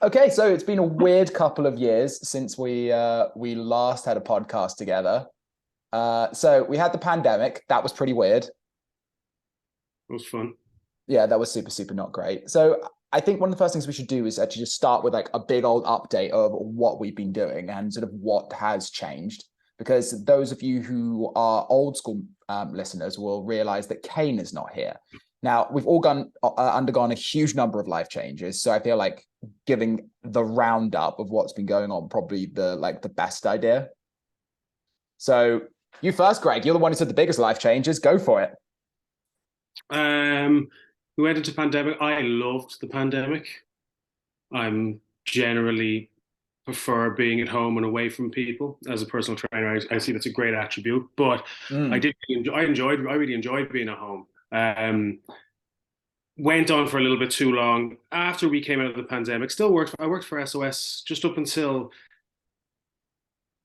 Okay, so it's been a weird couple of years since we last had a podcast together. So we had the pandemic. That was pretty weird. It was fun. Yeah, that was super not great. So I think one of the first things we should do is actually just start with like a big old update of what we've been doing and sort of what has changed. Because those of you who are old school listeners will realize that Kane is not here. Now, we've all undergone a huge number of life changes. So I feel like giving the roundup of what's been going on probably the best idea. So you first, Greg. You're the one who said the biggest life changes. Go for it. We went into pandemic. I loved the pandemic. I'm generally prefer being at home and away from people. As a personal trainer, I see that's a great attribute. But I really enjoyed being at home. Went on for a little bit too long after we came out of the pandemic. I worked for SOS just up until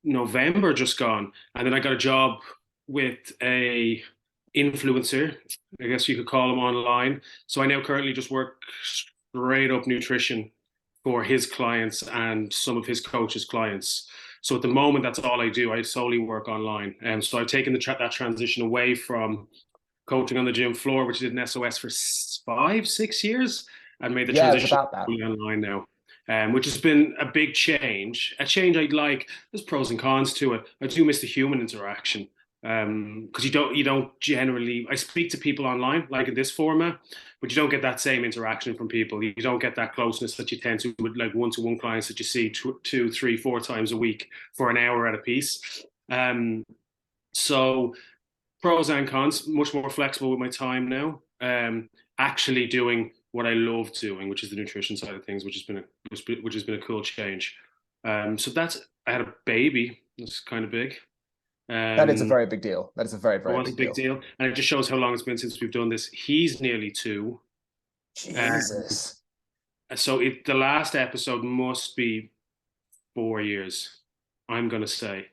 November just gone, and then I got a job with a influencer, I guess you could call him, online. So I now currently just work straight up nutrition for his clients and some of his coaches' clients. So at the moment, that's all I do. I solely work online. And so I've taken that transition away from coaching on the gym floor, which I did in SOS for 5-6 years, and made the transition online now. Which has been a big change. A change I'd like. There's pros and cons to it. I do miss the human interaction. Because you don't generally, I speak to people online like in this format, but you don't get that same interaction from people. You don't get that closeness that you tend to with like one-to-one clients that you see 2, 3, 4 times a week for an hour at a piece. So pros and cons, much more flexible with my time now. Actually doing what I love doing, which is the nutrition side of things, which has been a cool change. So I had a baby. That's kind of big. That is a very big deal. That is a very big deal. And it just shows how long it's been since we've done this. He's nearly 2. Jesus. So the last episode must be 4 years, I'm going to say.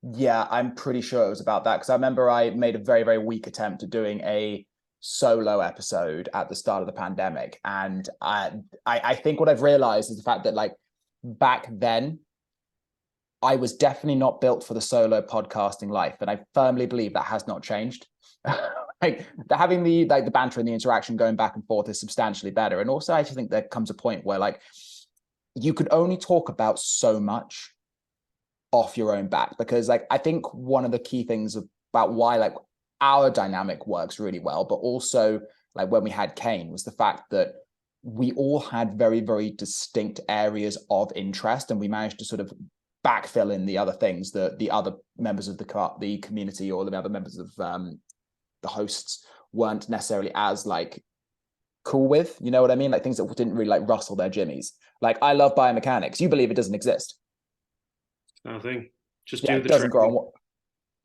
Yeah, I'm pretty sure it was about that, because I remember I made a very weak attempt at doing a solo episode at the start of the pandemic. And I think what I've realized is the fact that like back then, I was definitely not built for the solo podcasting life, and I firmly believe that has not changed. Like having the banter and the interaction going back and forth is substantially better. And also, I just think there comes a point where like you could only talk about so much off your own back, because like I think one of the key things about why like our dynamic works really well, but also like when we had Kane, was the fact that we all had very distinct areas of interest, and we managed to sort of backfill in the other things that the other members of the community or the other members of the hosts weren't necessarily as like cool with, you know what I mean? Like things that didn't really like rustle their jimmies. Like I love biomechanics. You believe it doesn't exist. Nothing. Just do the doesn't training. Grow.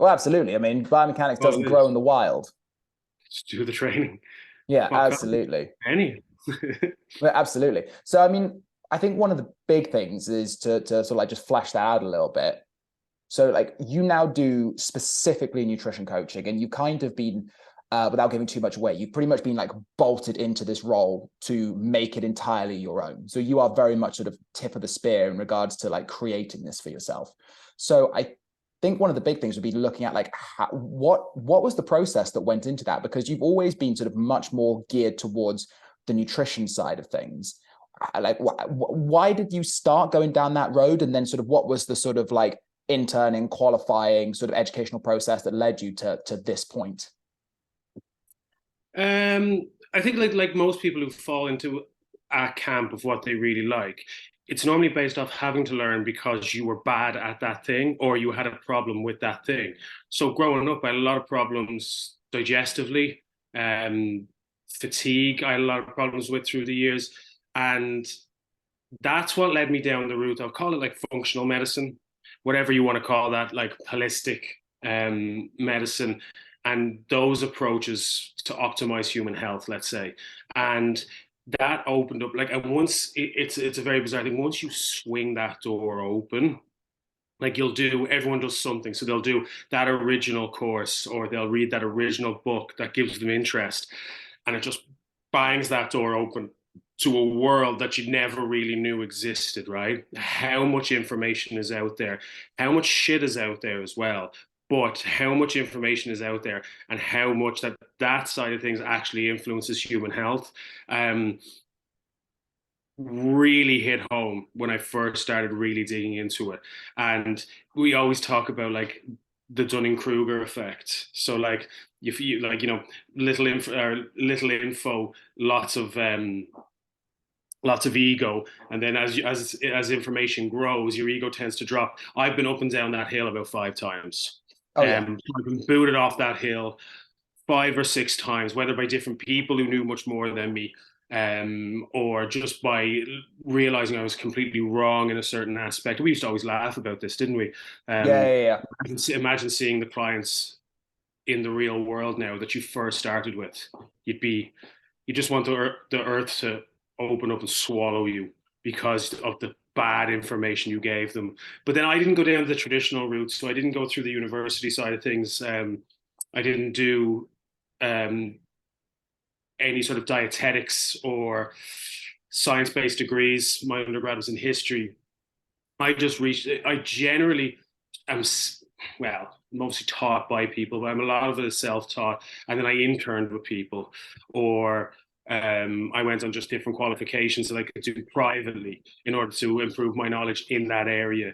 Well, absolutely. I mean, biomechanics doesn't grow in the wild. Just do the training. Yeah, absolutely. Well, absolutely. So, I mean, I think one of the big things is to sort of like just flesh that out a little bit. So like you now do specifically nutrition coaching, and you kind of been, without giving too much away, you've pretty much been like bolted into this role to make it entirely your own. So you are very much sort of tip of the spear in regards to like creating this for yourself. So I think one of the big things would be looking at like what was the process that went into that? Because you've always been sort of much more geared towards the nutrition side of things. Like why did you start going down that road, and then sort of what was the sort of like interning, qualifying sort of educational process that led you to this point? I think like most people who fall into a camp of what they really like, it's normally based off having to learn because you were bad at that thing or you had a problem with that thing. So growing up, I had a lot of problems digestively, fatigue, I had a lot of problems with through the years. And that's what led me down the route. I'll call it like functional medicine, whatever you want to call that, like holistic medicine, and those approaches to optimize human health, let's say. And that opened up, like, and once it's a very bizarre thing. Once you swing that door open, like everyone does something. So they'll do that original course, or they'll read that original book that gives them interest, and it just bangs that door open. to a world that you never really knew existed, right? How much information is out there, how much shit is out there as well, but how much information is out there and how much that side of things actually influences human health. Really hit home when I first started really digging into it. And we always talk about like the Dunning-Kruger effect. So like if you like, you know, little info, lots of ego, and then as information grows, your ego tends to drop. I've been up and down that hill about 5 times. Oh yeah. I've been booted off that hill 5 or 6 times, whether by different people who knew much more than me, or just by realizing I was completely wrong in a certain aspect. We used to always laugh about this, didn't we? Yeah. Imagine seeing the clients in the real world now that you first started with. You just want the earth to open up and swallow you because of the bad information you gave them. But then I didn't go down the traditional route, so I didn't go through the university side of things. I didn't do any sort of dietetics or science-based degrees. My undergrad was in history. I generally am, well, mostly taught by people, but I'm a lot of it is self-taught. And then I interned with people, or I went on just different qualifications that I could do privately in order to improve my knowledge in that area.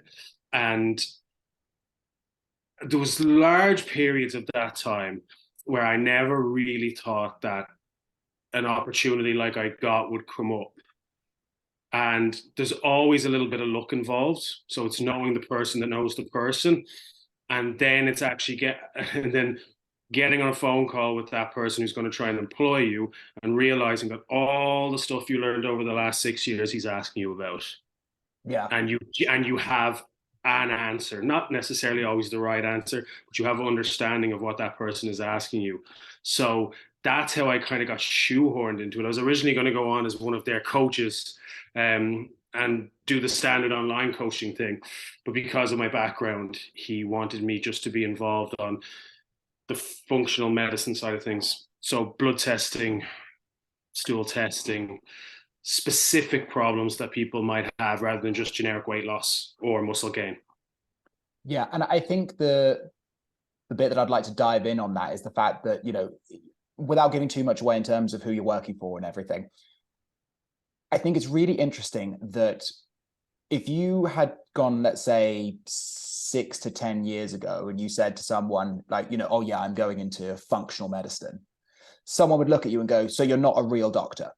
And there was large periods of that time where I never really thought that an opportunity like I got would come up. And there's always a little bit of luck involved. So it's knowing the person that knows the person. And then it's actually getting on a phone call with that person who's going to try and employ you, and realizing that all the stuff you learned over the last 6 years, he's asking you about. Yeah. And you have an answer, not necessarily always the right answer, but you have an understanding of what that person is asking you. So that's how I kind of got shoehorned into it. I was originally going to go on as one of their coaches, and do the standard online coaching thing. But because of my background, he wanted me just to be involved on the functional medicine side of things. So blood testing, stool testing, specific problems that people might have rather than just generic weight loss or muscle gain. Yeah. And I think the bit that I'd like to dive in on that is the fact that, you know, without giving too much away in terms of who you're working for and everything, I think it's really interesting that if you had gone, let's say 6 to 10 years ago, and you said to someone like, you know, oh yeah, I'm going into functional medicine, someone would look at you and go, so you're not a real doctor.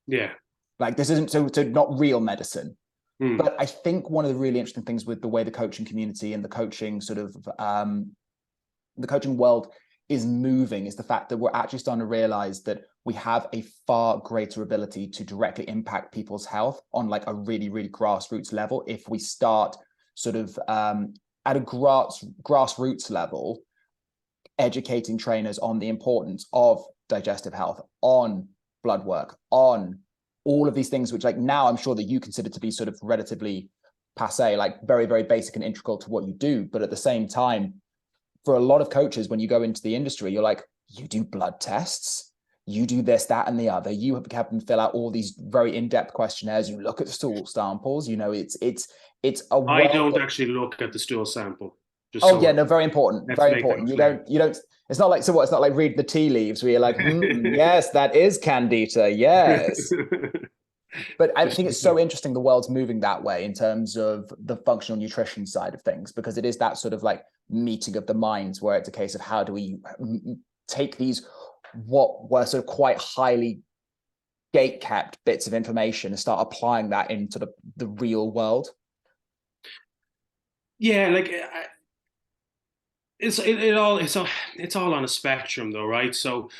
Yeah. Like this isn't so not real medicine. Mm. But I think one of the really interesting things with the way the coaching community and the coaching sort of the coaching world is moving is the fact that we're actually starting to realize that we have a far greater ability to directly impact people's health on like a really, really grassroots level if we start sort of at a grassroots level, educating trainers on the importance of digestive health, on blood work, on all of these things, which like now I'm sure that you consider to be sort of relatively passe, like very, very basic and integral to what you do. But at the same time, for a lot of coaches, when you go into the industry, you're like, you do blood tests, you do this, that, and the other. You have them fill out all these very in-depth questionnaires. You look at stool samples. You know, it's a. I don't actually look at the stool sample. Yeah, no, very important, very important. You don't. It's not like It's not like read the tea leaves where you're like, yes, that is candida, yes. But I think it's so interesting the world's moving that way in terms of the functional nutrition side of things, because it is that sort of like meeting of the minds where it's a case of how do we take these what were sort of quite highly gate-kept bits of information and start applying that into the real world. Yeah, like it's all on a spectrum though, right? So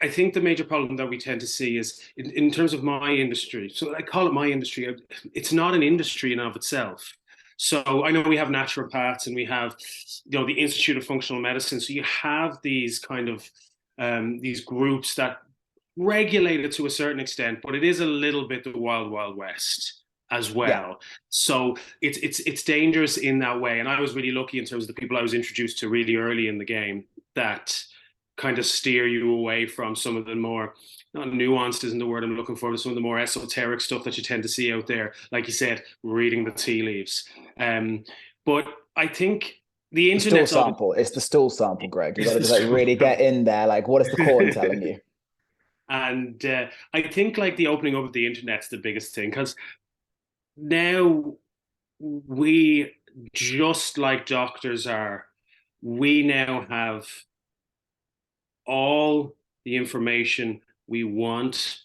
I think the major problem that we tend to see is in terms of my industry. So I call it my industry. It's not an industry in and of itself. So I know we have naturopaths and we have, you know, the Institute of Functional Medicine. So you have these kind of these groups that regulate it to a certain extent, but it is a little bit the wild, wild west as well. Yeah. So it's dangerous in that way. And I was really lucky in terms of the people I was introduced to really early in the game that kind of steer you away from some of the more not nuanced isn't the word I'm looking for, but some of the more esoteric stuff that you tend to see out there, like you said, reading the tea leaves. But I think the The stool internet's obviously, sample. It's the stool sample, Greg. You got it's to the just like really get story. in there. Like, what is the corn telling you? And I think like the opening up of the internet's the biggest thing, because now we, just like doctors are, we now have all the information we want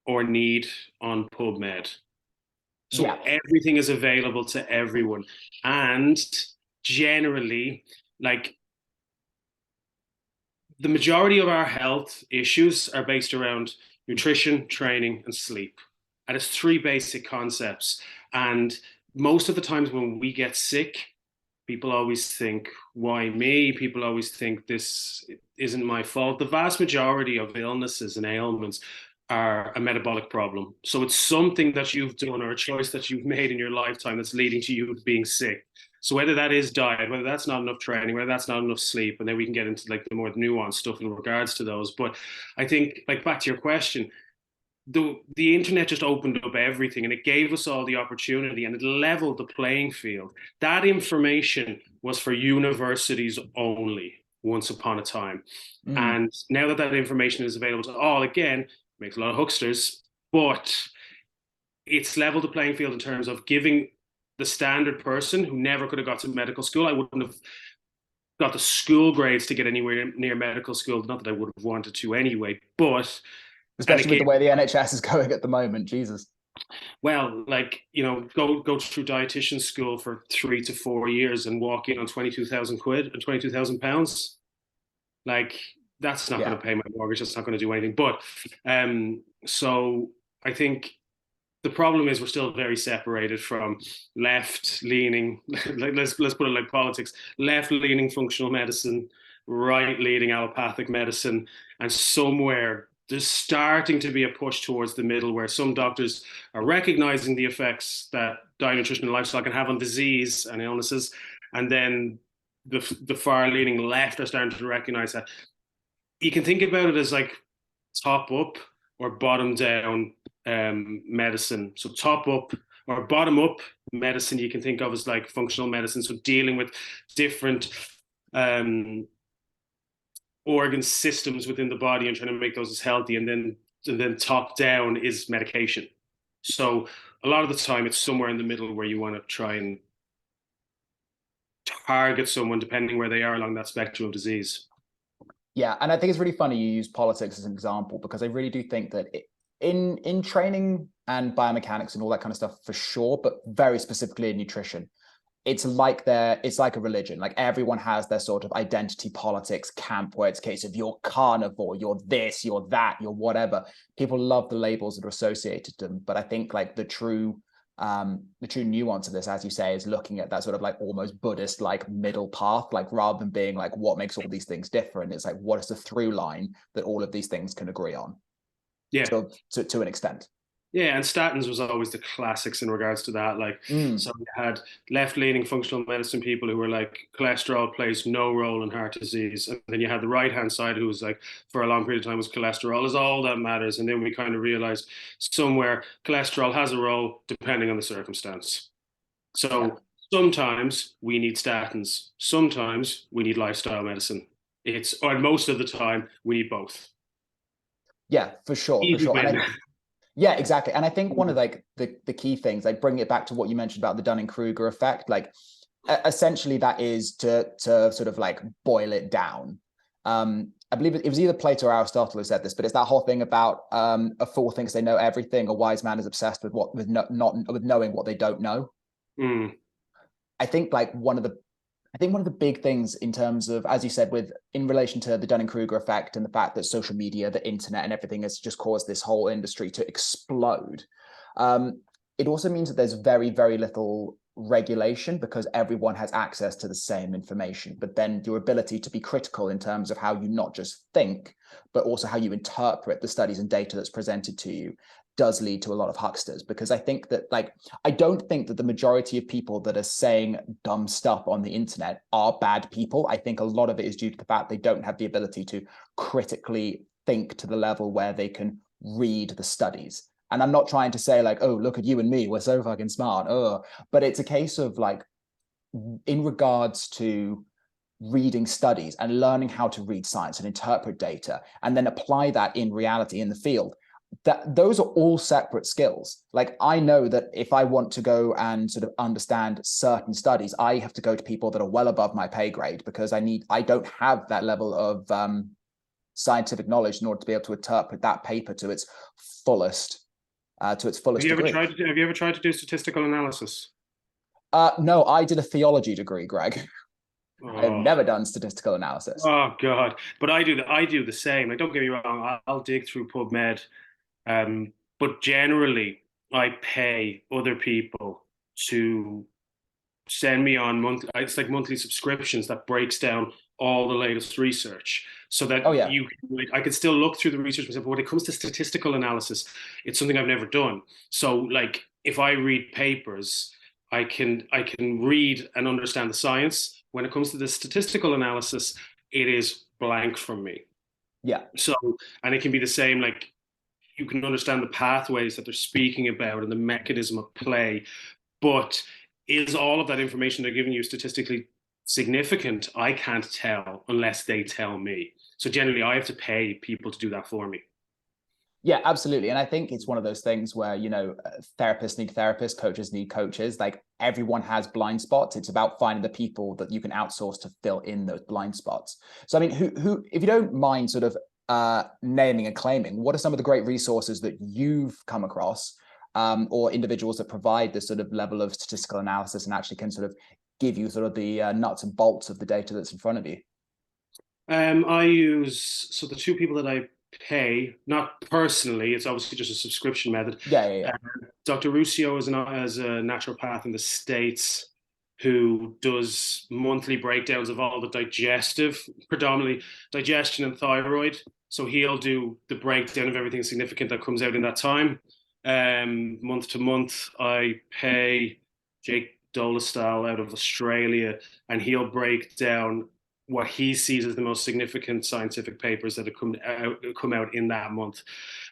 or need on PubMed. So Yeah. everything is available to everyone. And generally, like the majority of our health issues are based around nutrition, training, and sleep. And it's three basic concepts. And most of the times when we get sick, people always think, why me? People always think this isn't my fault. The vast majority of illnesses and ailments are a metabolic problem. So it's something that you've done or a choice that you've made in your lifetime that's leading to you being sick. So whether that is diet, whether that's not enough training, whether that's not enough sleep, and then we can get into like the more nuanced stuff in regards to those. But I think, like, back to your question, the internet just opened up everything, and it gave us all the opportunity, and it leveled the playing field. That information was for universities only once upon a time. Mm. And now that that information is available to all, again, makes a lot of hucksters, but it's leveled the playing field in terms of giving the standard person who never could have got to medical school. I wouldn't have got the school grades to get anywhere near medical school. Not that I would have wanted to anyway, but and it Especially with gave, the way the NHS is going at the moment. Jesus. well, like, go through dietitian school for 3 to 4 years and walk in on 22,000 quid and 22,000 pounds. Like, that's not going Yeah. to pay my mortgage. That's not going to do anything. But so I think the problem is we're still very separated from left leaning, like let's put it like politics, left leaning functional medicine, right leaning allopathic medicine, and somewhere there's starting to be a push towards the middle where some doctors are recognizing the effects that diet, nutrition, and lifestyle can have on disease and illnesses, and then the far leaning left are starting to recognize that. You can think about it as like top up or bottom down medicine. So top up or bottom up medicine you can think of as like functional medicine. So dealing with different organ systems within the body and trying to make those as healthy. And then top down is medication. So a lot of the time it's somewhere in the middle where you want to try and target someone depending where they are along that spectrum of disease. Yeah, and I think it's really funny you use politics as an example, because I really do think that in training and biomechanics and all that kind of stuff for sure, but very specifically in nutrition, it's like a religion. Like everyone has their sort of identity politics camp where it's a case of you're carnivore, you're this, you're that, you're whatever. People love the labels that are associated to them, but I think like the true nuance of this, as you say, is looking at that sort of like almost Buddhist like middle path, like rather than being like what makes all these things different, it's like what is the through line that all of these things can agree on. Yeah. So to an extent. Yeah, and statins was always the classics in regards to that. Like, so you had left-leaning functional medicine people who were like, cholesterol plays no role in heart disease, and then you had the right-hand side who was like, for a long period of time, was cholesterol is all that matters, and then we kind of realized somewhere cholesterol has a role depending on the circumstance. So sometimes we need statins, sometimes we need lifestyle medicine. Or most of the time we need both. Yeah, for sure. And yeah, exactly. And I think one of like the key things, like bring it back to what you mentioned about the Dunning-Kruger effect, like essentially that is to sort of like boil it down. I believe it was either Plato or Aristotle who said this, but it's that whole thing about a fool thinks they know everything, a wise man is obsessed with knowing what they don't know. I think like one of the big things in terms of, as you said, in relation to the Dunning-Kruger effect and the fact that social media, the internet and everything has just caused this whole industry to explode. It also means that there's very, very little regulation because everyone has access to the same information. But then your ability to be critical in terms of how you not just think, but also how you interpret the studies and data that's presented to you does lead to a lot of hucksters, because I think that I don't think that the majority of people that are saying dumb stuff on the internet are bad people. I think a lot of it is due to the fact they don't have the ability to critically think to the level where they can read the studies. And I'm not trying to say like, oh, look at you and me, we're so fucking smart. Oh, but it's a case of like, in regards to reading studies and learning how to read science and interpret data and then apply that in reality in the field, that those are all separate skills. Like, I know that if I want to go and sort of understand certain studies, I have to go to people that are well above my pay grade, because I don't have that level of scientific knowledge in order to be able to interpret that paper to its fullest degree. Have you ever tried to do statistical analysis? No, I did a theology degree, Greg. Oh. I've never done statistical analysis. Oh God! But I do the same. Like, don't get me wrong. I'll dig through PubMed, but generally I pay other people to send me on monthly. It's like monthly subscriptions that breaks down all the latest research, so that I can still look through the research myself. But when it comes to statistical analysis, it's something I've never done. So, like, if I read papers, I can read and understand the science. When it comes to the statistical analysis, it is blank from me. Yeah. So, and it can be the same, like, you can understand the pathways that they're speaking about and the mechanism of play, but is all of that information they're giving you statistically significant? I can't tell unless they tell me. So generally, I have to pay people to do that for me. Yeah, absolutely. And I think it's one of those things where, you know, therapists need therapists, coaches need coaches. Like, everyone has blind spots. It's about finding the people that you can outsource to fill in those blind spots. So, I mean, who, if you don't mind sort of naming and claiming, what are some of the great resources that you've come across, or individuals that provide this sort of level of statistical analysis and actually can sort of give you sort of the nuts and bolts of the data that's in front of you? So the two people that I pay, not personally, it's obviously just a subscription method. Yeah. Dr. Ruscio is a naturopath in the States who does monthly breakdowns of all the predominantly digestion and thyroid. So he'll do the breakdown of everything significant that comes out in that time. Month to month, I pay Jake Dolestyle out of Australia, and he'll break down what he sees as the most significant scientific papers that have come out in that month.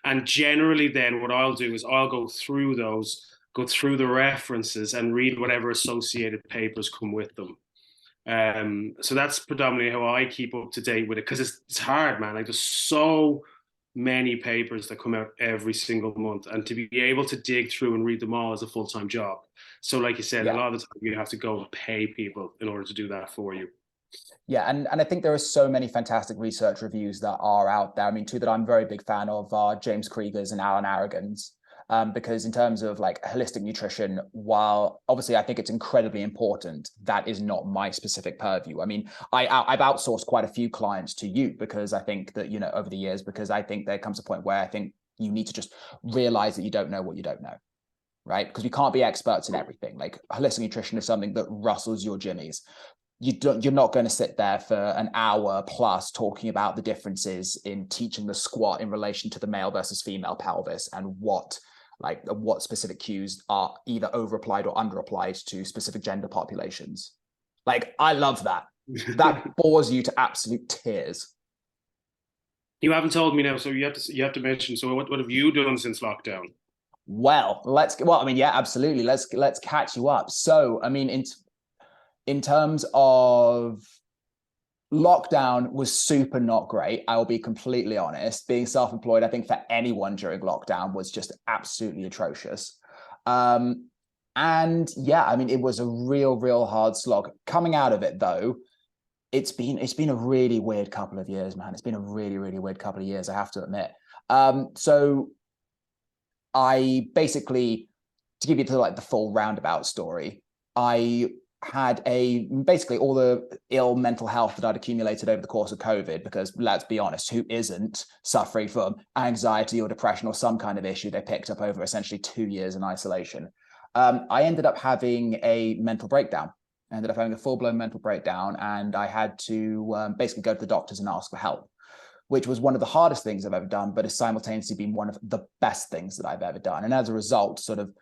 And generally then what I'll do is I'll go through the references and read whatever associated papers come with them. So that's predominantly how I keep up to date with it, because it's hard, man. Like, there's so many papers that come out every single month, and to be able to dig through and read them all is a full-time job. So like you said, a lot of the time you have to go and pay people in order to do that for you. Yeah, and I think there are so many fantastic research reviews that are out there. I mean, two that I'm a very big fan of are James Krieger's and Alan Aragon's, because in terms of like holistic nutrition, while obviously I think it's incredibly important, that is not my specific purview. I mean, I've outsourced quite a few clients to you, because I think that, you know, over the years, because I think there comes a point where I think you need to just realize that you don't know what you don't know, right? Because we can't be experts in everything. Like, holistic nutrition is something that rustles your jimmies. You're not going to sit there for an hour plus talking about the differences in teaching the squat in relation to the male versus female pelvis, and what specific cues are either over applied or under applied to specific gender populations. Like, I love that. That bores you to absolute tears. You haven't told me now, so you have to mention. So what have you done since lockdown? Well, absolutely. Let's catch you up. So, I mean, in terms of lockdown was super not great. I will be completely honest. Being self-employed, I think for anyone during lockdown was just absolutely atrocious. And yeah, I mean, it was a real hard slog. Coming out of it though, it's been a really weird couple of years, man. It's been a really weird couple of years, I have to admit. So I basically, to give you the full roundabout story, I had basically all the ill mental health that I'd accumulated over the course of COVID, because let's be honest, who isn't suffering from anxiety or depression or some kind of issue they picked up over essentially 2 years in isolation? I ended up having a mental breakdown. I ended up having a full-blown mental breakdown, and I had to basically go to the doctors and ask for help, which was one of the hardest things I've ever done, but has simultaneously been one of the best things that I've ever done. And as a result, sort of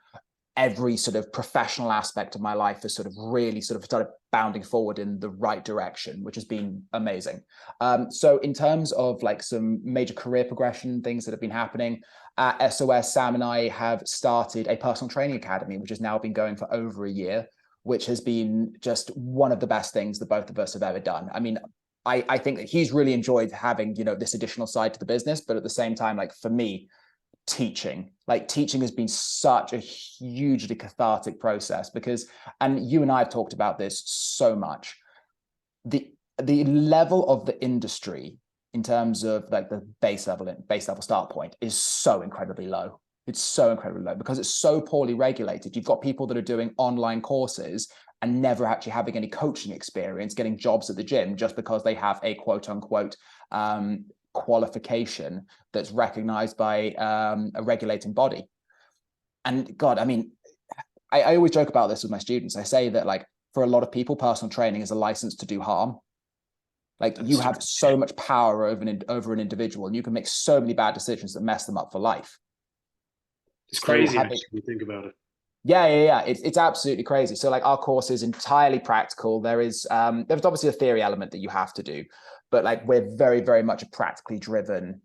every sort of professional aspect of my life has sort of really sort of started bounding forward in the right direction, which has been amazing. So in terms of like some major career progression things that have been happening at SOS, Sam and I have started a personal training academy, which has now been going for over a year, which has been just one of the best things that both of us have ever done. I mean, I think that he's really enjoyed having, you know, this additional side to the business, but at the same time, like for me, teaching has been such a hugely cathartic process because, and you and I have talked about this so much, the level of the industry in terms of like the base level start point is so incredibly low. It's so incredibly low because it's so poorly regulated. You've got people that are doing online courses and never actually having any coaching experience, getting jobs at the gym just because they have a quote unquote qualification that's recognized by a regulating body. And God, I mean, I always joke about this with my students. I say that like for a lot of people, personal training is a license to do harm. Like you have so much power over an individual, and you can make so many bad decisions that mess them up for life. It's crazy actually when you think about it. Yeah. It's absolutely crazy. So like our course is entirely practical. There's obviously a theory element that you have to do, but like we're very, very much a practically driven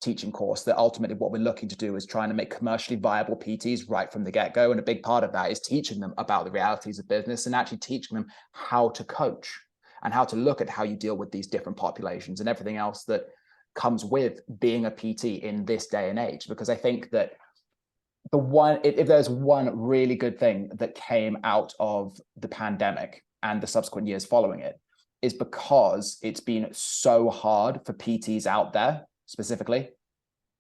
teaching course that ultimately what we're looking to do is trying to make commercially viable PTs right from the get-go. And a big part of that is teaching them about the realities of business and actually teaching them how to coach and how to look at how you deal with these different populations and everything else that comes with being a PT in this day and age. Because I think that if there's one really good thing that came out of the pandemic and the subsequent years following it, is because it's been so hard for PTs out there specifically.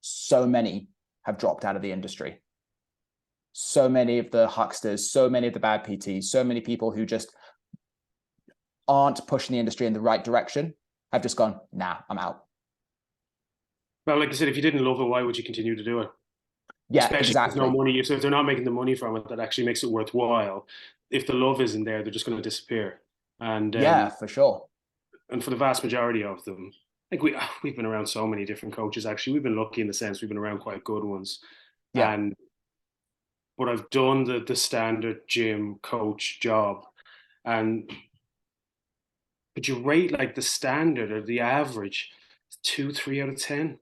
So many have dropped out of the industry. So many of the hucksters, so many of the bad PTs, so many people who just aren't pushing the industry in the right direction have just gone, nah, I'm out. Well, like I said, if you didn't love it, why would you continue to do it? Yeah, Especially exactly. if there's no money. So if they're not making the money from it, that actually makes it worthwhile. If the love isn't there, they're just going to disappear. And yeah, for sure. And for the vast majority of them, like we've been around so many different coaches. Actually, we've been lucky in the sense we've been around quite good ones. Yeah. But I've done the standard gym coach job, and but you rate like the standard or the average 2, 3 out of 10.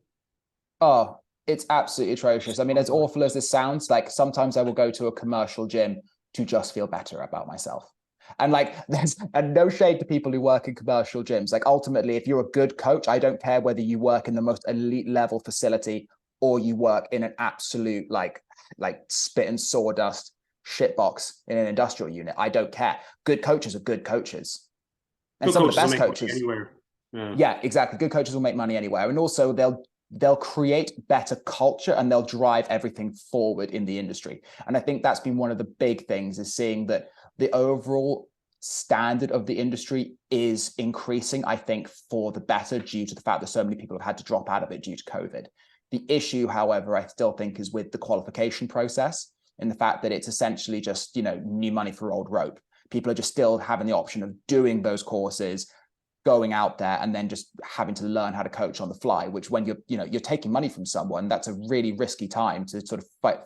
Oh, it's absolutely atrocious. I mean, as awful as this sounds, like sometimes I will go to a commercial gym to just feel better about myself. And like, there's no shade to people who work in commercial gyms. Like ultimately, if you're a good coach, I don't care whether you work in the most elite level facility or you work in an absolute like spit and sawdust shitbox in an industrial unit. I don't care. Good coaches are good coaches. And good some coaches of the best coaches anywhere. Yeah, exactly. Good coaches will make money anywhere. And also they'll create better culture and they'll drive everything forward in the industry. And I think that's been one of the big things, is seeing that the overall standard of the industry is increasing, I think, for the better, due to the fact that so many people have had to drop out of it due to COVID. The issue, however, I still think is with the qualification process, and the fact that it's essentially just, new money for old rope. People are just still having the option of doing those courses, going out there, and then just having to learn how to coach on the fly, which when you're taking money from someone, that's a really risky time to sort of fight,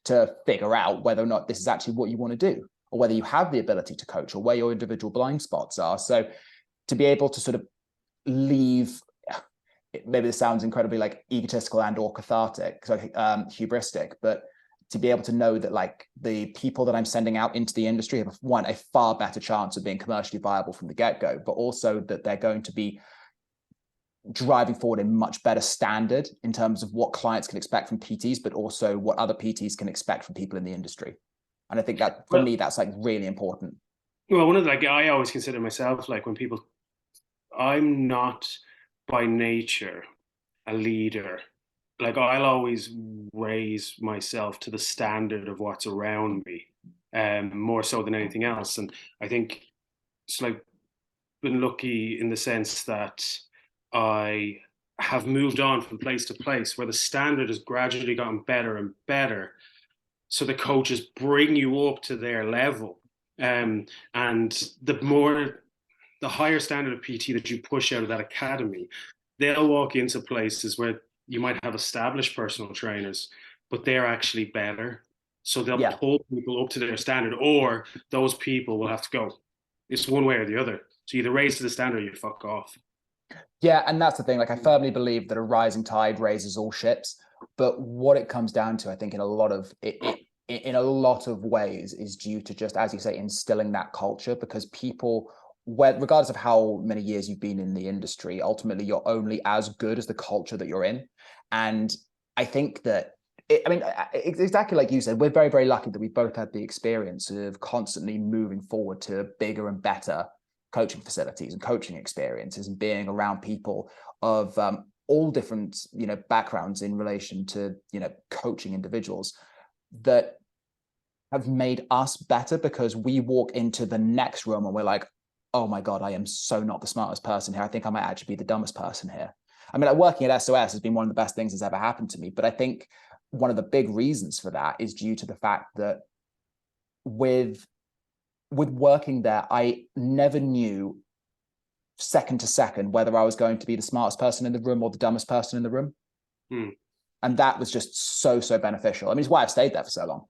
to figure out whether or not this is actually what you want to do, or whether you have the ability to coach, or where your individual blind spots are. So to be able to sort of leave, maybe this sounds incredibly like egotistical and or cathartic, hubristic, but to be able to know that like the people that I'm sending out into the industry have a far better chance of being commercially viable from the get-go, but also that they're going to be driving forward a much better standard in terms of what clients can expect from PTs, but also what other PTs can expect from people in the industry. And I think that for me, that's like really important. Well, I always consider myself like I'm not by nature a leader. Like I'll always raise myself to the standard of what's around me, more so than anything else. And I think it's like been lucky in the sense that I have moved on from place to place where the standard has gradually gotten better and better. So the coaches bring you up to their level. And the higher standard of PT that you push out of that academy, they'll walk into places where you might have established personal trainers, but they're actually better. So they'll Yeah. pull people up to their standard, or those people will have to go. It's one way or the other. So you either raise to the standard or you fuck off. Yeah, and that's the thing. Like, I firmly believe that a rising tide raises all ships. But what it comes down to, I think, in a lot of ways, is due to just, as you say, instilling that culture. Because people, regardless of how many years you've been in the industry, ultimately you're only as good as the culture that you're in. And I think that, exactly like you said, we're very, very lucky that we both had the experience of constantly moving forward to bigger and better coaching facilities and coaching experiences, and being around people of all different, backgrounds in relation to, coaching individuals that have made us better, because we walk into the next room and we're like, oh my God, I am so not the smartest person here. I think I might actually be the dumbest person here. I mean, like, working at SOS has been one of the best things that's ever happened to me. But I think one of the big reasons for that is due to the fact that with working there, I never knew second to second whether I was going to be the smartest person in the room or the dumbest person in the room. And that was just so beneficial. I mean, it's why I've stayed there for so long.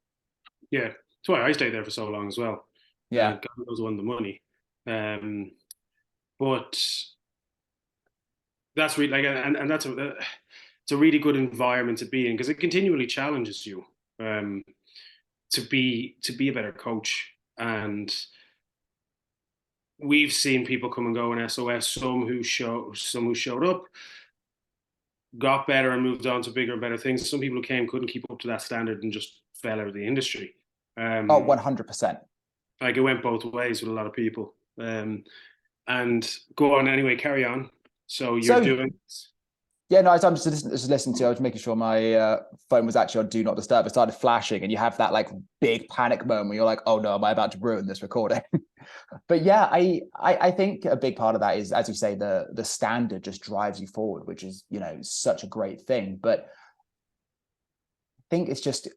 Yeah, that's why I stayed there for so long as well. Yeah. God knows won the money. But that's really like, and that's it's a really good environment to be in, because it continually challenges you to be a better coach. And we've seen people come and go in SOS, some who showed up, got better and moved on to bigger and better things. Some people who came couldn't keep up to that standard and just fell out of the industry. 100%. Like, it went both ways with a lot of people. And go on anyway, carry on. So you're doing. Yeah, no, I'm just listening to you. I was making sure my phone was actually on Do Not Disturb. It started flashing, and you have that like big panic moment where you're like, oh no, am I about to ruin this recording? But yeah, I think a big part of that is, as you say, the standard just drives you forward, which is, such a great thing. But I think it's just,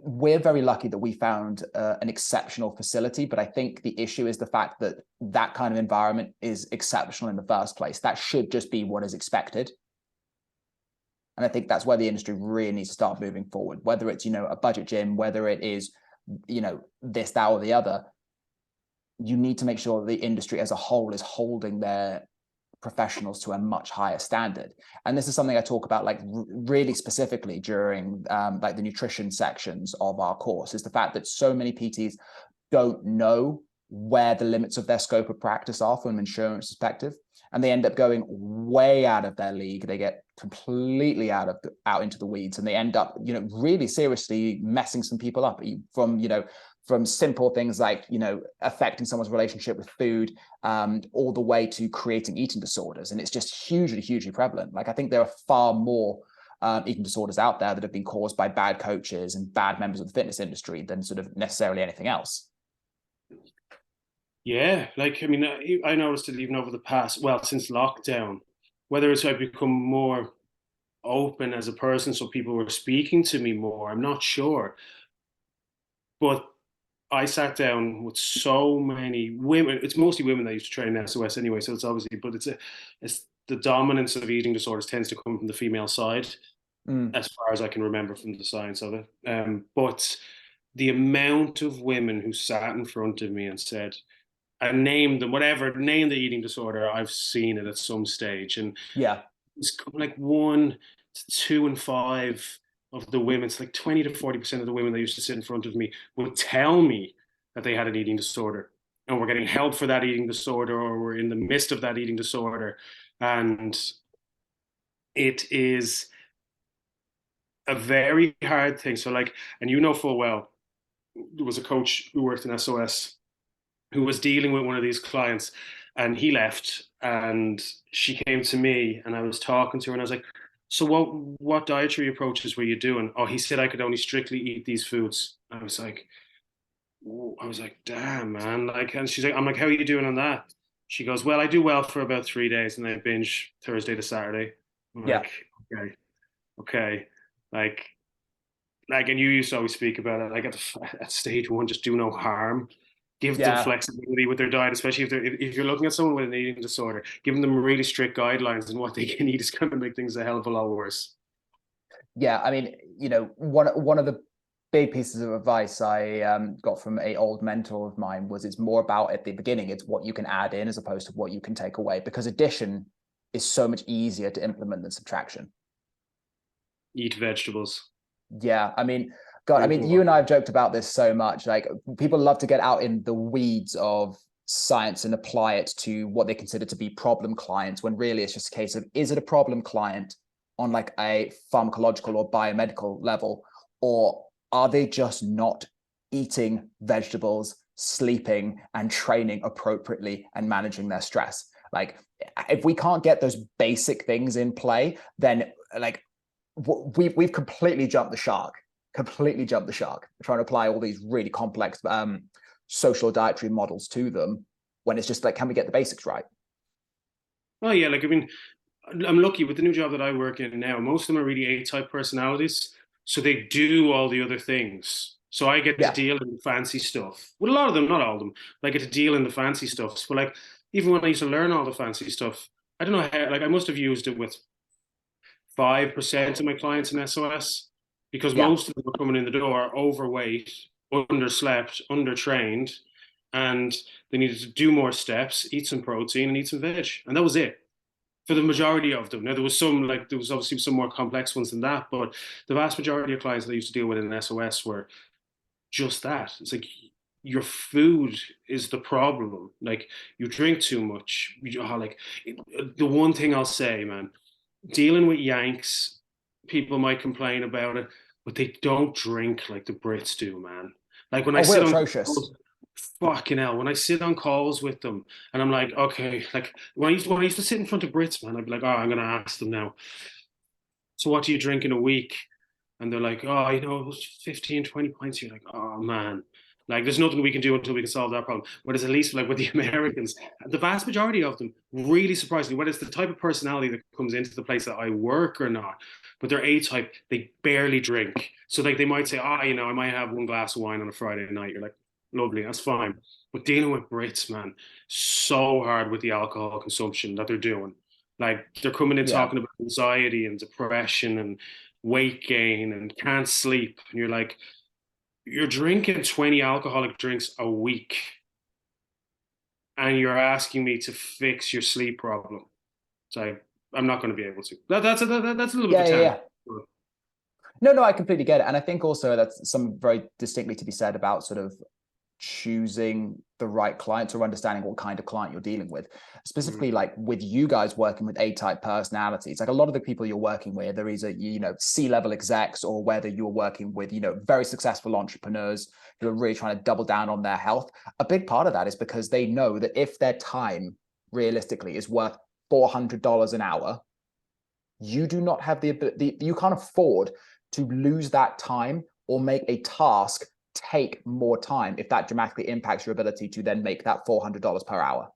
we're very lucky that we found an exceptional facility. But I think the issue is the fact that that kind of environment is exceptional in the first place. That should just be what is expected. And I think that's where the industry really needs to start moving forward, whether it's, a budget gym, whether it is, this, that, or the other. You need to make sure that the industry as a whole is holding their professionals to a much higher standard. And this is something I talk about, like, really specifically during like the nutrition sections of our course, is the fact that so many PTs don't know where the limits of their scope of practice are from an insurance perspective, and they end up going way out of their league. They get completely out into the weeds, and they end up, really seriously messing some people up from simple things like, affecting someone's relationship with food, all the way to creating eating disorders. And it's just hugely prevalent. Like, I think there are far more eating disorders out there that have been caused by bad coaches and bad members of the fitness industry than sort of necessarily anything else. Yeah, like, I mean, I noticed it even over the past, well, since lockdown, whether it's I've become more open as a person, so people were speaking to me more, I'm not sure. But I sat down with so many women. It's mostly women that used to train in SOS anyway, so it's obviously, but it's the dominance of eating disorders tends to come from the female side, as far as I can remember from the science of it. But the amount of women who sat in front of me and said, I named them, whatever, name the eating disorder, I've seen it at some stage. And yeah, it's like 1 to 2 and 5 of the women, it's like 20 to 40% of the women that used to sit in front of me would tell me that they had an eating disorder and were getting help for that eating disorder, or were in the midst of that eating disorder. And it is a very hard thing. So like, and full well, there was a coach who worked in SOS who was dealing with one of these clients, and he left, and she came to me, and I was talking to her, and I was like, so what dietary approaches were you doing? Oh, he said I could only strictly eat these foods. I was like, damn, man. Like, and she's like, I'm like, how are you doing on that? She goes, well, I do well for about 3 days, and then I binge Thursday to Saturday. I'm yeah. Like, okay. Like, and you used to always speak about it, like at stage 1, just do no harm. Give them flexibility with their diet, especially if you're looking at someone with an eating disorder. Giving them really strict guidelines and what they can eat is going to make things a hell of a lot worse. Yeah, I mean, one of the big pieces of advice I got from a old mentor of mine was it's more about at the beginning, it's what you can add in as opposed to what you can take away, because addition is so much easier to implement than subtraction. Eat vegetables. Yeah, I mean, God, I mean, you and I have joked about this so much. Like, people love to get out in the weeds of science and apply it to what they consider to be problem clients, when really it's just a case of, is it a problem client on like a pharmacological or biomedical level, or are they just not eating vegetables, sleeping, and training appropriately and managing their stress? Like, if we can't get those basic things in play, then like we've completely jumped the shark. Completely jumped the shark. Trying to apply all these really complex social dietary models to them, when it's just like, can we get the basics right? Oh yeah, like I mean, I'm lucky with the new job that I work in now. Most of them are really A-type personalities, so they do all the other things. So I get to deal in the fancy stuff. With a lot of them, not all of them, but I get to deal in the fancy stuff. But like, even when I used to learn all the fancy stuff, I don't know how. Like, I must have used it with 5% of my clients in SOS, because most of them were coming in the door overweight, underslept, undertrained, and they needed to do more steps, eat some protein, and eat some veg, and that was it for the majority of them. Now there was obviously some more complex ones than that, but the vast majority of clients that I used to deal with in SOS were just that. It's like, your food is the problem. Like, you drink too much. The one thing I'll say, man, dealing with Yanks, people might complain about it, but they don't drink like the Brits do, man. Like, when I sit on calls, fucking hell, when I sit on calls with them and I'm like, okay, like when I used to sit in front of Brits, man, I'd be like, oh, I'm gonna ask them now, so what do you drink in a week? And they're like, oh, it was 15, 20 pints. You're like, oh man, like there's nothing we can do until we can solve that problem. But it's at least like with the Americans, the vast majority of them, really surprisingly, whether it's the type of personality that comes into the place that I work or not, but they're A-type, they barely drink. So like, they might say, I might have one glass of wine on a Friday night. You're like, lovely, that's fine. But dealing with Brits, man, so hard with the alcohol consumption that they're doing. Like, they're coming in talking about anxiety and depression and weight gain and can't sleep. And you're like, you're drinking 20 alcoholic drinks a week and you're asking me to fix your sleep problem. So I'm not going to be able to. That's a little bit of a tangent. No, I completely get it. And I think also that's some very distinctly to be said about sort of choosing the right clients or understanding what kind of client you're dealing with. Specifically, like with you guys working with A-type personalities, like a lot of the people you're working with are either, C-level execs, or whether you're working with, very successful entrepreneurs who are really trying to double down on their health. A big part of that is because they know that if their time realistically is worth $400 an hour, you do not have the ability, you can't afford to lose that time or make a task take more time if that dramatically impacts your ability to then make that $400 per hour.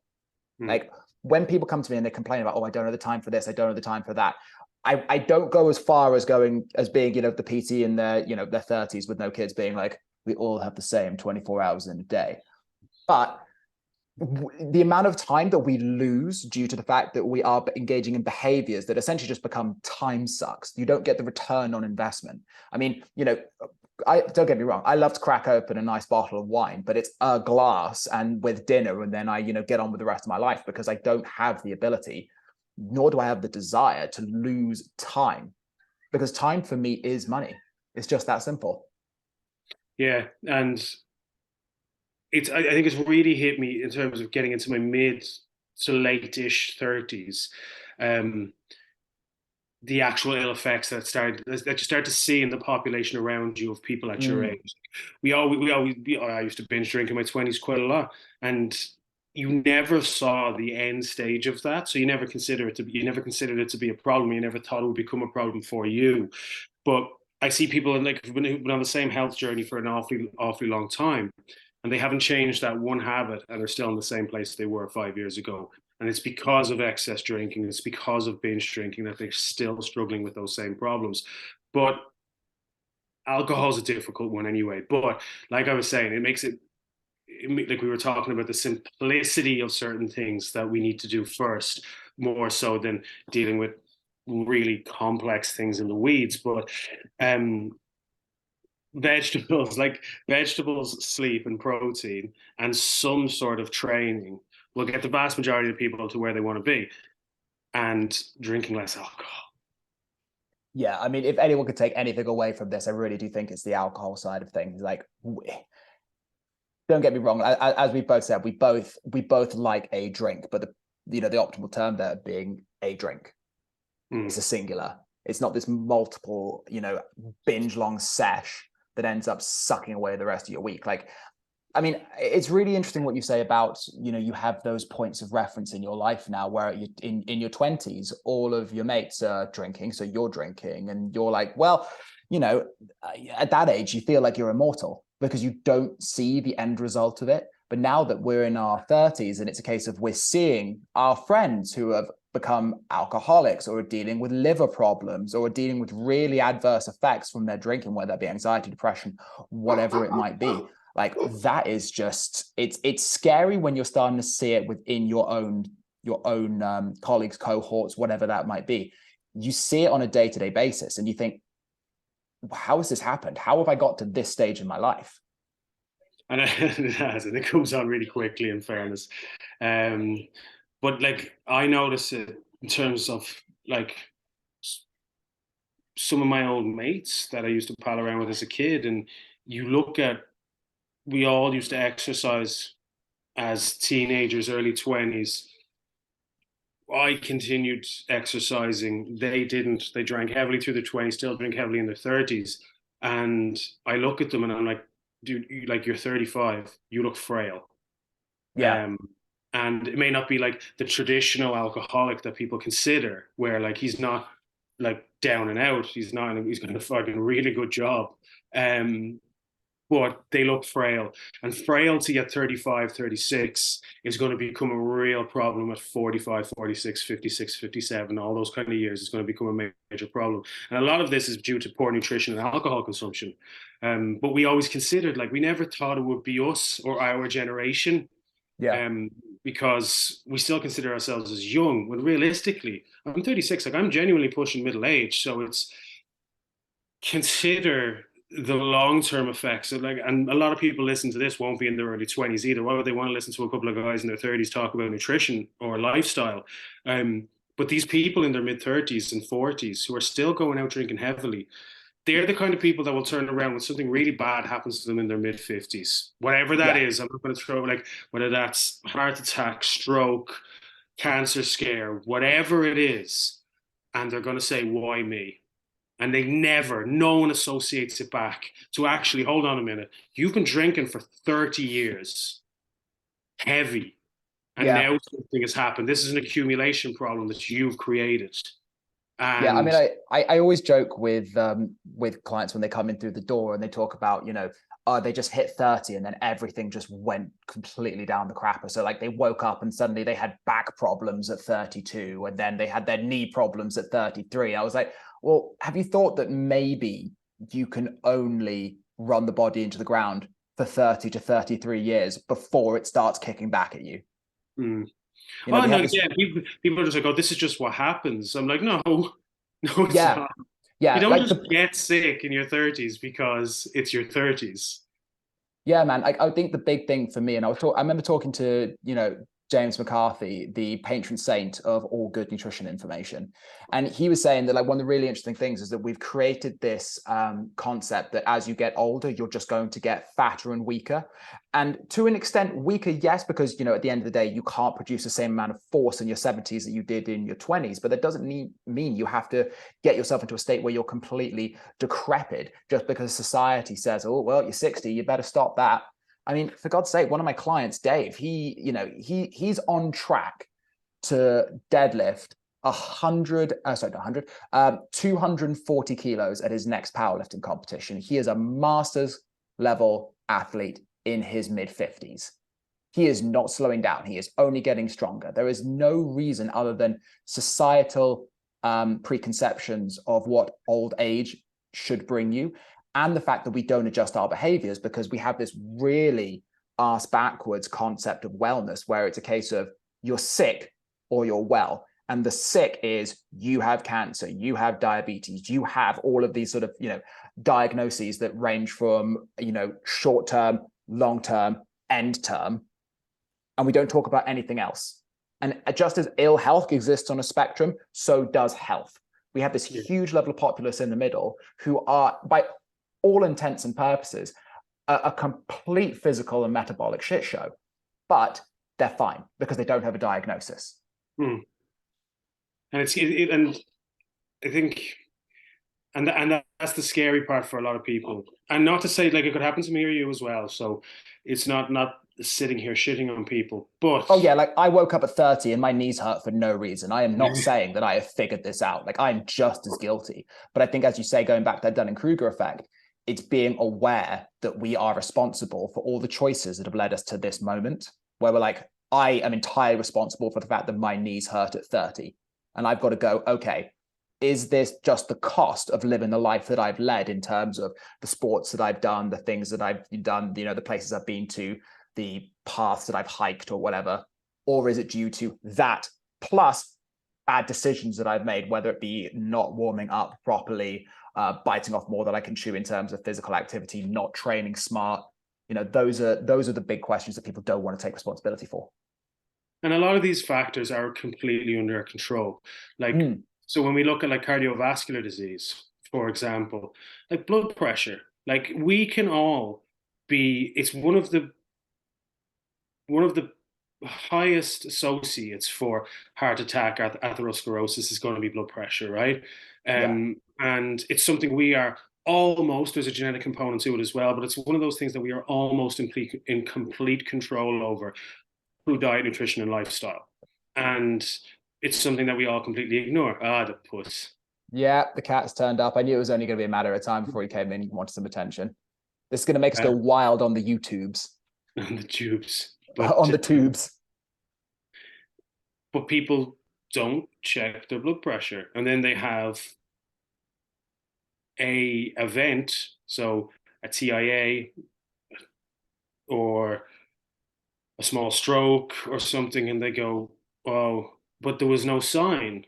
Like, when people come to me and they complain about, oh, I don't have the time for this, I don't have the time for that, I don't go as far as being, the PT in their 30s with no kids being like, we all have the same 24 hours in a day. But the amount of time that we lose due to the fact that we are engaging in behaviors that essentially just become time sucks. You don't get the return on investment. I mean, I don't get me wrong, I love to crack open a nice bottle of wine, but it's a glass and with dinner, and then I, get on with the rest of my life, because I don't have the ability, nor do I have the desire to lose time, because time for me is money. It's just that simple. Yeah. And I think it's really hit me in terms of getting into my mid to late-ish 30s. The actual ill effects that you start to see in the population around you of people at your age. I used to binge drink in my 20s quite a lot, and you never saw the end stage of that. So you never considered it to be a problem. You never thought it would become a problem for you. But I see people who've been on the same health journey for an awfully long time, and they haven't changed that one habit, and they're still in the same place they were 5 years ago. And it's because of excess drinking, it's because of binge drinking that they're still struggling with those same problems. But alcohol is a difficult one anyway. But like I was saying, like we were talking about the simplicity of certain things that we need to do first, more so than dealing with really complex things in the weeds. But vegetables, like vegetables, sleep, and protein, and some sort of training will get the vast majority of people to where they want to be, and drinking less alcohol. Yeah, I mean, if anyone could take anything away from this, I really do think it's the alcohol side of things. Like, don't get me wrong, as we both said, we both like a drink, but the optimal term there being a drink. It's a singular. It's not this multiple, binge long sesh that ends up sucking away the rest of your week. Like, I mean, it's really interesting what you say about, you have those points of reference in your life now where you in your 20s, all of your mates are drinking, so you're drinking, and you're like, well, at that age, you feel like you're immortal because you don't see the end result of it. But now that we're in our 30s, and it's a case of we're seeing our friends who have become alcoholics or are dealing with liver problems or are dealing with really adverse effects from their drinking, whether that be anxiety, depression, whatever it might be. Like, that is just, it's scary when you're starting to see it within your own colleagues, cohorts, whatever that might be. You see it on a day-to-day basis and you think, how has this happened? How have I got to this stage in my life? And it has, and it comes on really quickly, in fairness. But like, I notice it in terms of like some of my old mates that I used to pal around with as a kid, and you look at, we all used to exercise as teenagers, early 20s. I continued exercising. They didn't. They drank heavily through their 20s, still drink heavily in their 30s. And I look at them and I'm like, dude, you're 35, you look frail. Yeah. And it may not be like the traditional alcoholic that people consider, where like he's not like down and out. He's not, he's got a fucking really good job. But they look frail. And frailty at 35, 36 is going to become a real problem at 45, 46, 56, 57, all those kind of years. It's going to become a major problem. And a lot of this is due to poor nutrition and alcohol consumption. But we always considered, like, we never thought it would be us or our generation. Yeah. Because we still consider ourselves as young, when realistically, I'm 36, like I'm genuinely pushing middle age. So it's, consider the long-term effects. So like, and a lot of people listen to this won't be in their early 20s either. Why would they want to listen to a couple of guys in their 30s talk about nutrition or lifestyle? But these people in their mid 30s and 40s who are still going out drinking heavily, they're the kind of people that will turn around when something really bad happens to them in their mid 50s, whatever that is. I'm not going to throw, like, whether that's heart attack, stroke, cancer scare, whatever it is. And they're going to say, why me? And no one associates it back to, actually, hold on a minute, you've been drinking for 30 years, heavy, and now something has happened. This is an accumulation problem that you've created. And I mean, I always joke with clients when they come in through the door and they talk about, they just hit 30 and then everything just went completely down the crapper. So like, they woke up and suddenly they had back problems at 32 and then they had their knee problems at 33. I was like, well, have you thought that maybe you can only run the body into the ground for 30 to 33 years before it starts kicking back at you? People are just like, oh, this is just what happens. I'm like, no, it's not. Yeah, you don't just get sick in your 30s because it's your 30s. Yeah, man. I think the big thing for me, and I remember talking to, James McCarthy, the patron saint of all good nutrition information. And he was saying that, like, one of the really interesting things is that we've created this concept that as you get older, you're just going to get fatter and weaker. And to an extent, weaker, yes, because, at the end of the day, you can't produce the same amount of force in your 70s that you did in your 20s. But that doesn't mean you have to get yourself into a state where you're completely decrepit just because society says, oh, well, you're 60, you better stop that. I mean, for God's sake, one of my clients, Dave, he's on track to deadlift 240 kilos at his next powerlifting competition. He is a master's level athlete in his mid 50s. He is not slowing down. He is only getting stronger. There is no reason other than societal preconceptions of what old age should bring you, and the fact that we don't adjust our behaviors because we have this really ass backwards concept of wellness where it's a case of you're sick or you're well. And the sick is you have cancer, you have diabetes, you have all of these sort of, diagnoses that range from, short term, long term, end term, and we don't talk about anything else. And just as ill health exists on a spectrum, so does health. We have this huge level of populace in the middle who are, by all intents and purposes, a complete physical and metabolic shit show, but they're fine because they don't have a diagnosis. And and I think, and that's the scary part for a lot of people. And not to say like it could happen to me or you as well. So it's not sitting here shitting on people, but like I woke up at 30 and my knees hurt for no reason. I am not saying that I have figured this out. Like I'm just as guilty. But I think, as you say, going back to that Dunning-Kruger effect, it's being aware that we are responsible for all the choices that have led us to this moment where we're like, I am entirely responsible for the fact that my knees hurt at 30. And I've got to go, okay, is this just the cost of living the life that I've led in terms of the sports that I've done, the things that I've done, the places I've been to, the paths that I've hiked or whatever? Or is it due to that plus bad decisions that I've made, whether it be not warming up properly, biting off more than I can chew in terms of physical activity, not training smart? Those are the big questions that people don't want to take responsibility for. And a lot of these factors are completely under our control. So when we look at like cardiovascular disease, for example, like blood pressure, like we can all be, it's one of the highest associates for heart attack, atherosclerosis is going to be blood pressure, right? And it's something we are almost, there's a genetic component to it as well, but it's one of those things that we are almost in complete control over through diet, nutrition, and lifestyle. And it's something that we all completely ignore. The puss. Yeah, the cat's turned up. I knew it was only going to be a matter of time before he came in and wanted some attention. This is going to make us go wild on the YouTubes. On the tubes. On the tubes. But people don't check their blood pressure. And then they have a event, so a TIA or a small stroke or something, and they go, oh, but there was no sign.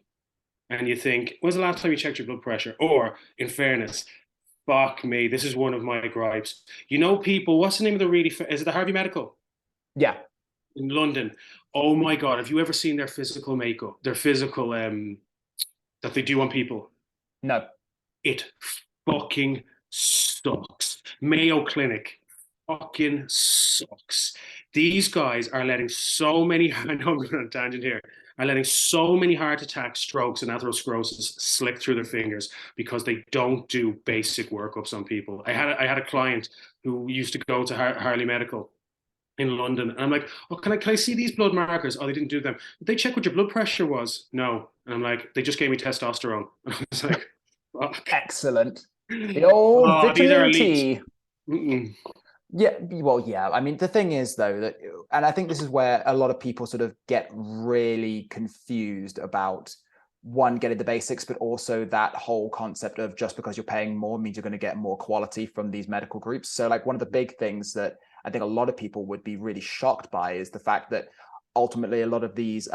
And you think, when's the last time you checked your blood pressure? Or, in fairness, fuck me, this is one of my gripes. People, what's the name of is it the Harvey Medical? Yeah. In London. Oh my God, have you ever seen their physical makeup, their physical that they do on people? No. It fucking sucks. Mayo Clinic fucking sucks. These guys are letting so many, I know I'm going on a tangent here, are letting so many heart attacks, strokes, and atherosclerosis slip through their fingers because they don't do basic workups on people. I had a client who used to go to Harley Medical in London, and I'm like, oh, can I see these blood markers? Oh, they didn't do them. Did they check what your blood pressure was? No. And I'm like, they just gave me testosterone. And I was like, fuck. Excellent. The old vitamin T. Yeah, well, yeah. I mean, the thing is, though, that, and I think this is where a lot of people sort of get really confused about, one, getting the basics, but also that whole concept of just because you're paying more means you're going to get more quality from these medical groups. So like one of the big things that I think a lot of people would be really shocked by is the fact that ultimately a lot of these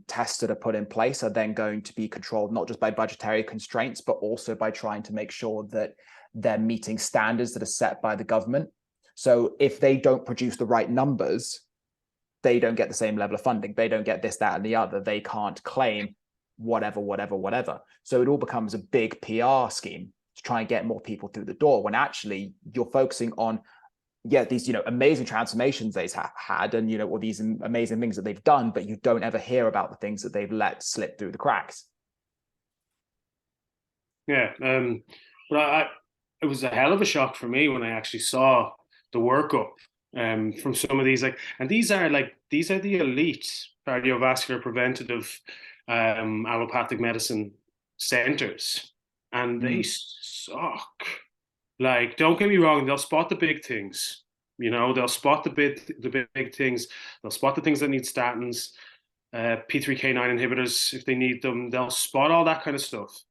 tests that are put in place are then going to be controlled not just by budgetary constraints, but also by trying to make sure that they're meeting standards that are set by the government. So if they don't produce the right numbers, they don't get the same level of funding. They don't get this, that, and the other. They can't claim whatever. So it all becomes a big PR scheme to try and get more people through the door, when actually you're focusing on, these, amazing transformations they've had and, all these amazing things that they've done, but you don't ever hear about the things that they've let slip through the cracks. Yeah. But it was a hell of a shock for me when I actually saw the workup from some of these, and these are the elite cardiovascular preventative allopathic medicine centers, and they suck. Like, don't get me wrong, they'll spot the big things. They'll spot the big things. They'll spot the things that need statins, P3K9 inhibitors if they need them. They'll spot all that kind of stuff.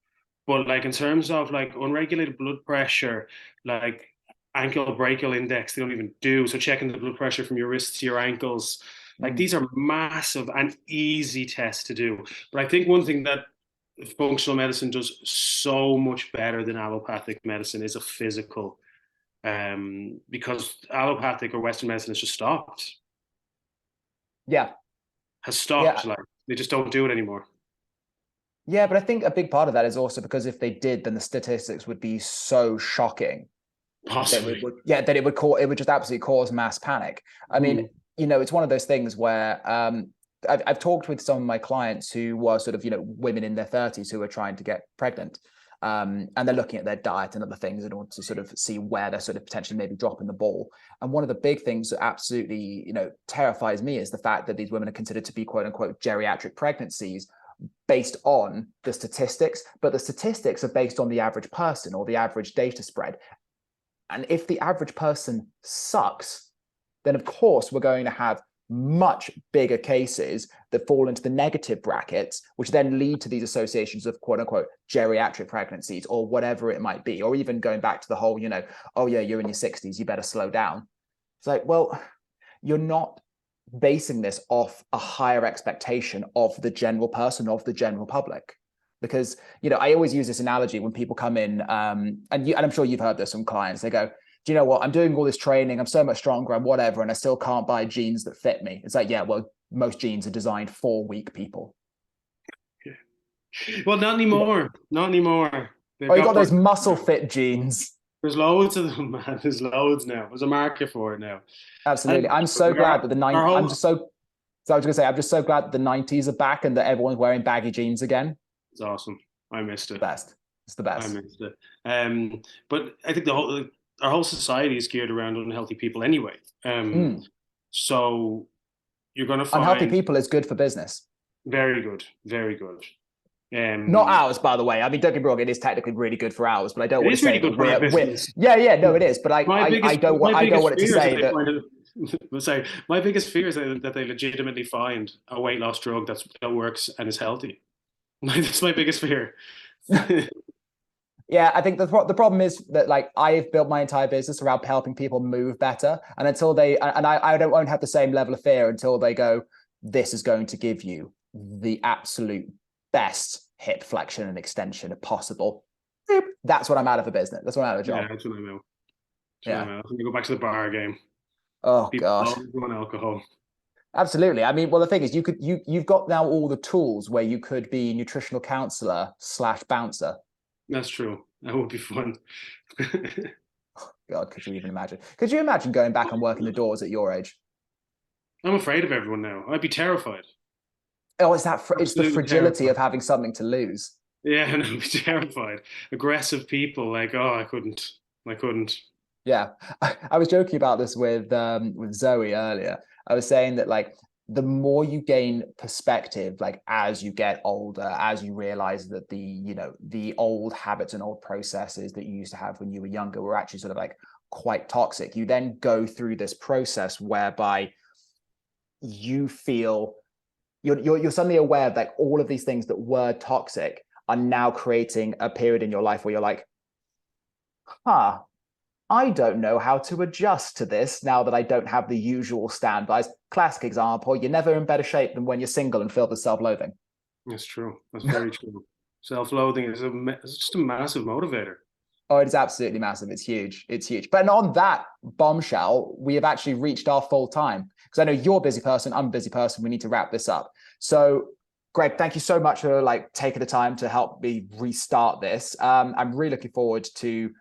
But like in terms of like unregulated blood pressure, like ankle brachial index, they don't even do. So checking the blood pressure from your wrists to your ankles, like these are massive and easy tests to do. But I think one thing that functional medicine does so much better than allopathic medicine is a physical, because allopathic or Western medicine has just stopped. Yeah. Has stopped. Like they just don't do it anymore. Yeah, but I think a big part of that is also because if they did, then the statistics would be so shocking. Possibly. That it would just absolutely cause mass panic. I mean, it's one of those things where I've talked with some of my clients who were sort of, women in their 30s who are trying to get pregnant. And they're looking at their diet and other things in order to sort of see where they're sort of potentially maybe dropping the ball. And one of the big things that absolutely, terrifies me is the fact that these women are considered to be quote unquote geriatric pregnancies based on the statistics, but the statistics are based on the average person or the average data spread. And if the average person sucks, then of course we're going to have much bigger cases that fall into the negative brackets, which then lead to these associations of quote unquote geriatric pregnancies or whatever it might be, or even going back to the whole, oh yeah, you're in your 60s, you better slow down. It's like, well, you're not basing this off a higher expectation of the general person, of the general public. Because, I always use this analogy when people come in, and I'm sure you've heard this from clients. They go, do you know what? I'm doing all this training. I'm so much stronger and whatever, and I still can't buy jeans that fit me. It's like, yeah, well, most jeans are designed for weak people. Yeah. Well, not anymore. Not anymore. You got those muscle fit jeans. There's loads of them, man. There's loads now. There's a market for it now. Absolutely. I'm so glad that the 90s. I was going to say, I'm just so glad that the 90s are back and that everyone's wearing baggy jeans again. It's awesome. I missed it. It's the best. I missed it. But I think our whole society is geared around unhealthy people anyway. So you're going to find unhealthy people is good for business. Very good. Very good. Not ours, by the way. I mean, don't get me wrong, it is technically really good for ours, but I don't want to say that we're no, it is. But I don't want it to say that. Sorry, my biggest fear is that they legitimately find a weight loss drug that works and is healthy. That's my biggest fear. Yeah, I think the problem is that I've built my entire business around helping people move better, and until they I won't have the same level of fear until they go, this is going to give you the absolute best hip flexion and extension if possible. That's what I'm out of a business. That's what I'm out of a job. Yeah, that's what I know. I'm going to go back to the bar game. Oh gosh, on alcohol. Absolutely. I mean, well, the thing is, you've got now all the tools where you could be nutritional counselor / bouncer. That's true. That would be fun. God, could you even imagine? Could you imagine going back and working the doors at your age? I'm afraid of everyone now. I'd be terrified. Oh, it's the fragility of having something to lose. Yeah, and I'd be terrified. Aggressive people, I couldn't. Yeah, I was joking about this with Zoe earlier. I was saying that the more you gain perspective, as you get older, as you realize that the old habits and old processes that you used to have when you were younger were actually sort of quite toxic. You then go through this process whereby you feel you're suddenly aware of all of these things that were toxic are now creating a period in your life where you're like, I don't know how to adjust to this now that I don't have the usual standbys. Classic example, you're never in better shape than when you're single and filled with self-loathing. That's true. That's very true. Self-loathing is just a massive motivator. Oh, it is absolutely massive. It's huge. It's huge. But on that bombshell, we have actually reached our full time. Because I know you're a busy person, I'm a busy person. We need to wrap this up. So, Greg, thank you so much for taking the time to help me restart this. I'm really looking forward to,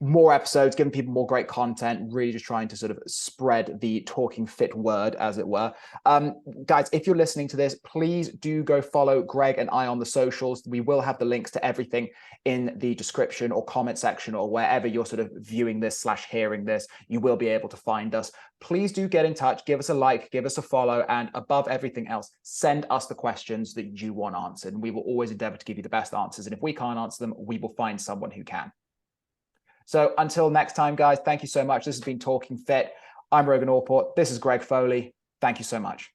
more episodes, giving people more great content, really just trying to sort of spread the Talking Fit word, as it were. Guys, if you're listening to this, please do go follow Greg and I on the socials. We will have the links to everything in the description or comment section or wherever you're sort of viewing this / hearing this. You will be able to find us. Please do get in touch, give us a like, give us a follow, and above everything else, send us the questions that you want answered. And we will always endeavor to give you the best answers. And if we can't answer them, we will find someone who can. So until next time, guys, thank you so much. This has been Talking Fit. I'm Rogan Allport. This is Greg Foley. Thank you so much.